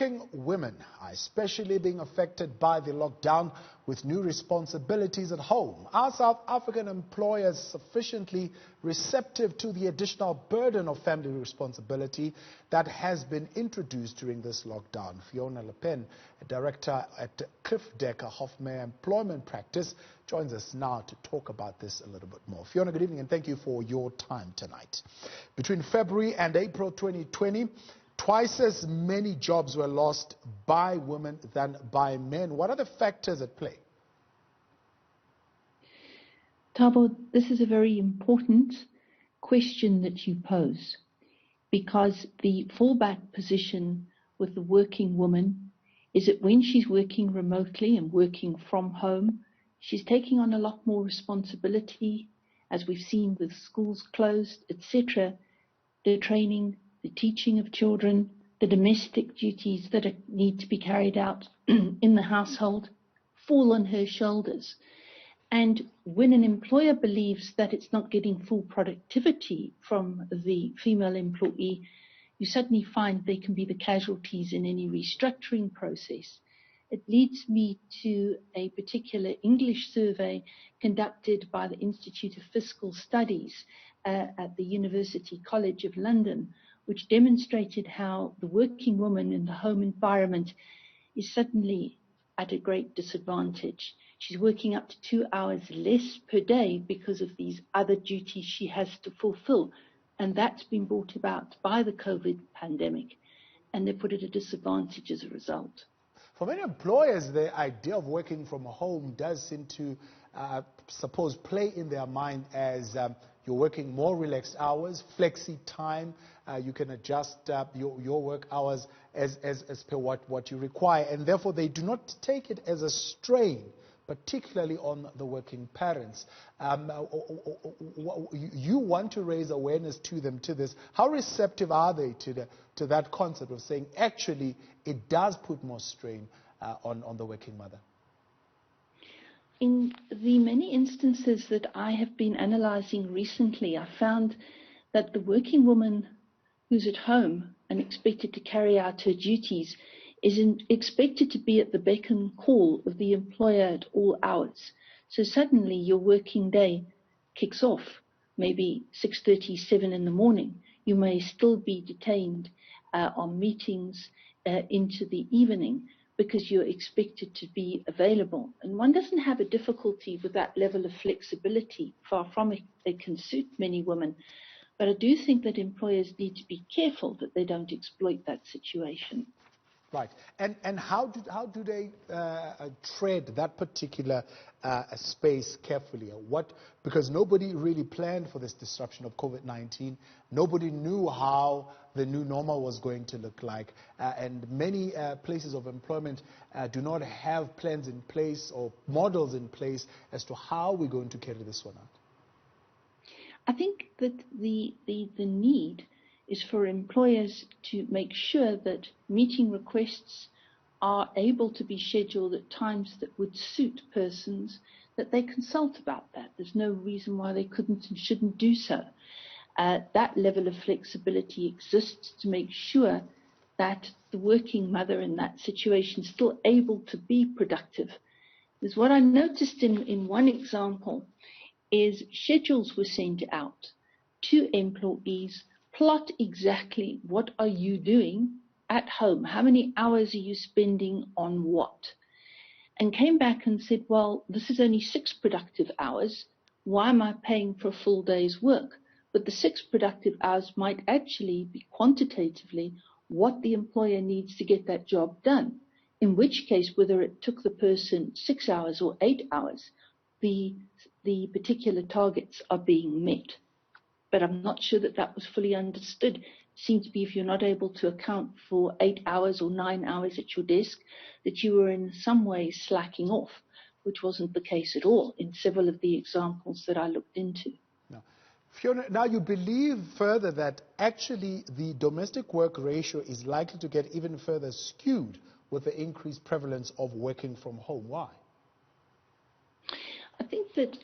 Working women are especially being affected by the lockdown with new responsibilities at home. Are South African employers sufficiently receptive to the additional burden of family responsibility that has been introduced during this lockdown? Fiona Leppan, a director at Cliff Decker Hofmeyr Employment Practice, joins us now to talk about this a little bit more. Fiona, good evening and thank you for your time tonight. Between February and April 2020, twice as many jobs were lost by women than by men. What are the factors at play? Thabo, this is a very important question that you pose, because the fallback position with the working woman is that when she's working remotely and working from home, she's taking on a lot more responsibility, as we've seen with schools closed, etc. The training, the teaching of children, the domestic duties that need to be carried out in the household fall on her shoulders. And when an employer believes that it's not getting full productivity from the female employee, you suddenly find they can be the casualties in any restructuring process. It leads me to a particular English survey conducted by the Institute of Fiscal Studies at the University College of London, which demonstrated how the working woman in the home environment is suddenly at a great disadvantage. She's working up to 2 hours less per day because of these other duties she has to fulfill. And that's been brought about by the COVID pandemic. And they're put at a disadvantage as a result. For many employers, the idea of working from home does seem to, play in their mind as you're working more relaxed hours, flexi time. You can adjust your work hours as per what you require. And therefore, they do not take it as a strain, particularly on the working parents. You want to raise awareness to them to this. How receptive are they to that concept of saying, actually, it does put more strain on the working mother? In the many instances that I have been analyzing recently, I found that the working woman who's at home and expected to carry out her duties is expected to be at the beck and call of the employer at all hours. So suddenly your working day kicks off, maybe 6:30, 7 in the morning. You may still be detained on meetings into the evening because you're expected to be available. And one doesn't have a difficulty with that level of flexibility. Far from it, it can suit many women. But I do think that employers need to be careful that they don't exploit that situation. Right. And how do they tread that particular space carefully? Because nobody really planned for this disruption of COVID-19. Nobody knew how the new normal was going to look like. And many places of employment do not have plans in place or models in place as to how we're going to carry this one out. I think that the need is for employers to make sure that meeting requests are able to be scheduled at times that would suit persons, that they consult about that. There's no reason why they couldn't and shouldn't do so. That level of flexibility exists to make sure that the working mother in that situation is still able to be productive. Because what I noticed in one example is schedules were sent out to employees. Plot exactly what are you doing at home, how many hours are you spending on what, and came back and said, well, this is only 6 productive hours, why am I paying for a full day's work? But the 6 productive hours might actually be quantitatively what the employer needs to get that job done, in which case whether it took the person 6 hours or 8 hours, the particular targets are being met. But I'm not sure that that was fully understood. It seemed to be if you're not able to account for 8 hours or 9 hours at your desk, that you were in some way slacking off, which wasn't the case at all in several of the examples that I looked into. No. Fiona, now you believe further that actually the domestic work ratio is likely to get even further skewed with the increased prevalence of working from home. Why? I think that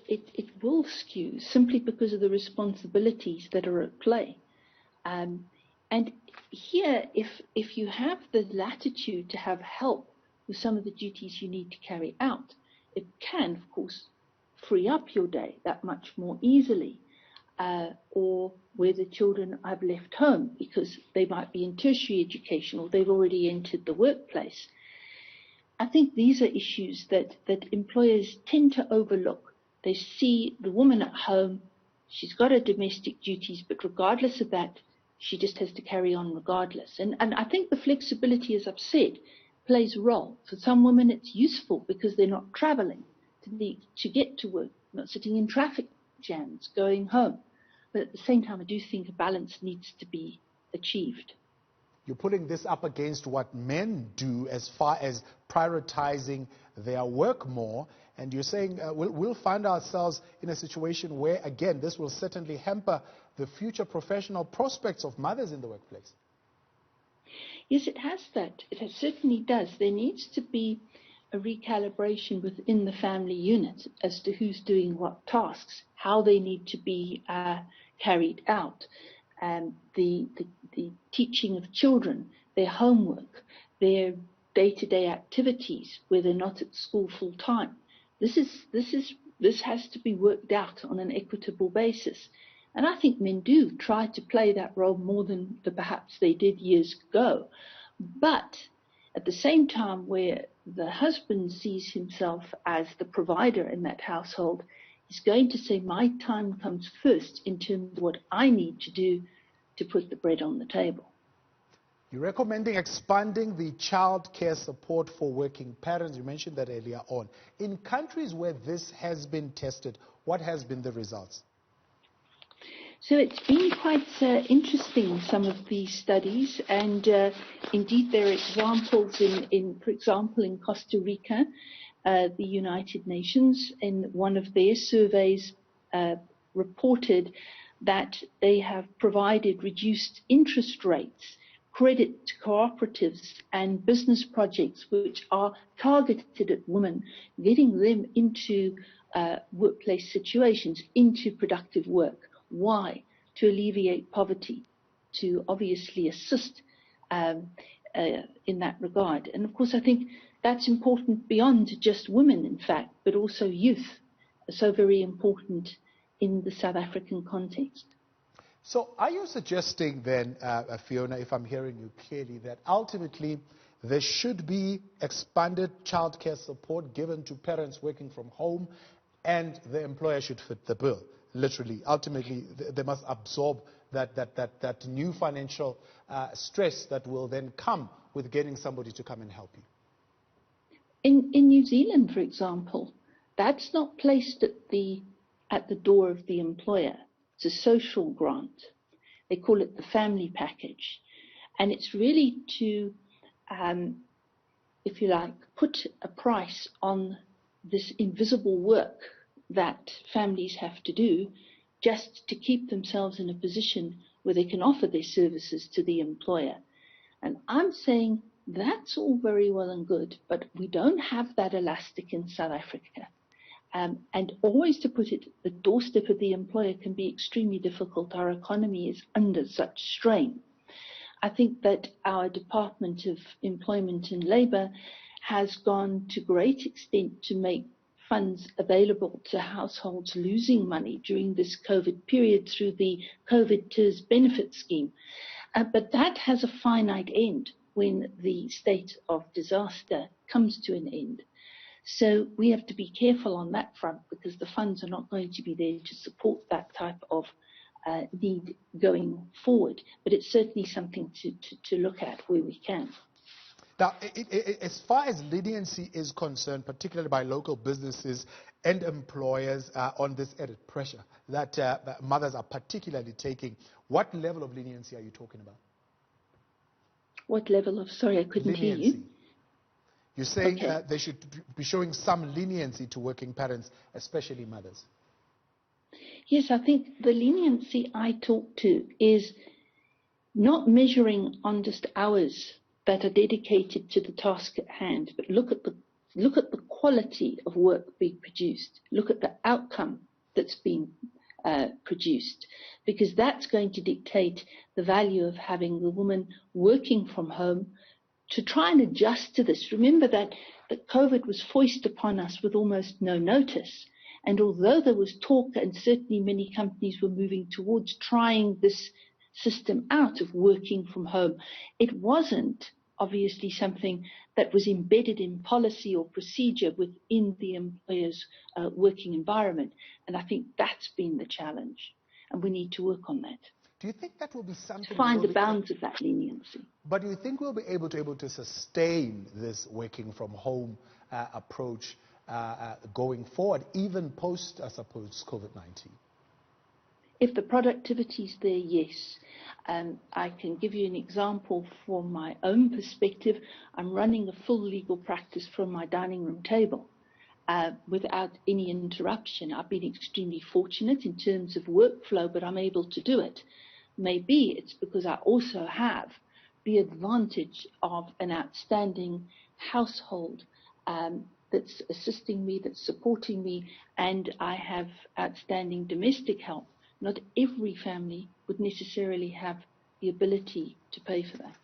it will skew simply because of the responsibilities that are at play. And here, if you have the latitude to have help with some of the duties you need to carry out, it can, of course, free up your day that much more easily. Or where the children have left home because they might be in tertiary education or they've already entered the workplace. I think these are issues that employers tend to overlook. They see the woman at home, she's got her domestic duties, but regardless of that, she just has to carry on regardless. And I think the flexibility, as I've said, plays a role. For some women, it's useful because they're not traveling to get to work, not sitting in traffic jams, going home. But at the same time, I do think a balance needs to be achieved. You're putting this up against what men do as far as prioritizing their work more, and you're saying we'll find ourselves in a situation where, again, this will certainly hamper the future professional prospects of mothers in the workplace. Yes, it has that. It certainly does. There needs to be a recalibration within the family unit as to who's doing what tasks, how they need to be carried out, the teaching of children, their homework, their day-to-day activities where they're not at school full time. This has to be worked out on an equitable basis. And I think men do try to play that role more than perhaps they did years ago. But at the same time, where the husband sees himself as the provider in that household, he's going to say, my time comes first in terms of what I need to do to put the bread on the table. You're recommending expanding the child care support for working parents. You mentioned that earlier on. In countries where this has been tested, what has been the results? So it's been quite interesting, some of these studies, and indeed there are examples for example, in Costa Rica, the United Nations, in one of their surveys, reported that they have provided reduced interest rates, credit to cooperatives and business projects which are targeted at women, getting them into workplace situations, into productive work. Why? To alleviate poverty, to obviously assist in that regard. And of course, I think that's important beyond just women, in fact, but also youth, so very important in the South African context. So are you suggesting then, Fiona, if I'm hearing you clearly, that ultimately there should be expanded childcare support given to parents working from home and the employer should fit the bill? Literally, ultimately, they must absorb that new financial stress that will then come with getting somebody to come and help you. In New Zealand, for example, that's not placed at the door of the employer. It's a social grant. They call it the family package. And it's really to, if you like, put a price on this invisible work that families have to do just to keep themselves in a position where they can offer their services to the employer. And I'm saying that's all very well and good, but we don't have that elastic in South Africa. And always to put it at the doorstep of the employer can be extremely difficult. Our economy is under such strain. I think that our Department of Employment and Labour has gone to great extent to make funds available to households losing money during this COVID period through the COVID TERS benefit scheme. But that has a finite end when the state of disaster comes to an end. So we have to be careful on that front because the funds are not going to be there to support that type of need going forward. But it's certainly something to look at where we can. Now, as far as leniency is concerned, particularly by local businesses and employers on this added pressure that mothers are particularly taking, what level of leniency are you talking about? What level of, sorry, I couldn't hear you. You're saying they should be showing some leniency to working parents, especially mothers. Yes, I think the leniency I talk to is not measuring on just hours that are dedicated to the task at hand, but look at the quality of work being produced. Look at the outcome that's being produced, because that's going to dictate the value of having the woman working from home to try and adjust to this. Remember that COVID was foisted upon us with almost no notice. And although there was talk, and certainly many companies were moving towards trying this system out of working from home, it wasn't obviously something that was embedded in policy or procedure within the employer's working environment. And I think that's been the challenge. And we need to work on that. Do you think that will be something... To find the bounds of that leniency. But do you think we'll be able to sustain this working from home approach going forward, even post, I suppose, COVID-19? If the productivity is there, yes. I can give you an example from my own perspective. I'm running a full legal practice from my dining room table without any interruption. I've been extremely fortunate in terms of workflow, but I'm able to do it. Maybe it's because I also have the advantage of an outstanding household that's assisting me, that's supporting me, and I have outstanding domestic help. Not every family would necessarily have the ability to pay for that.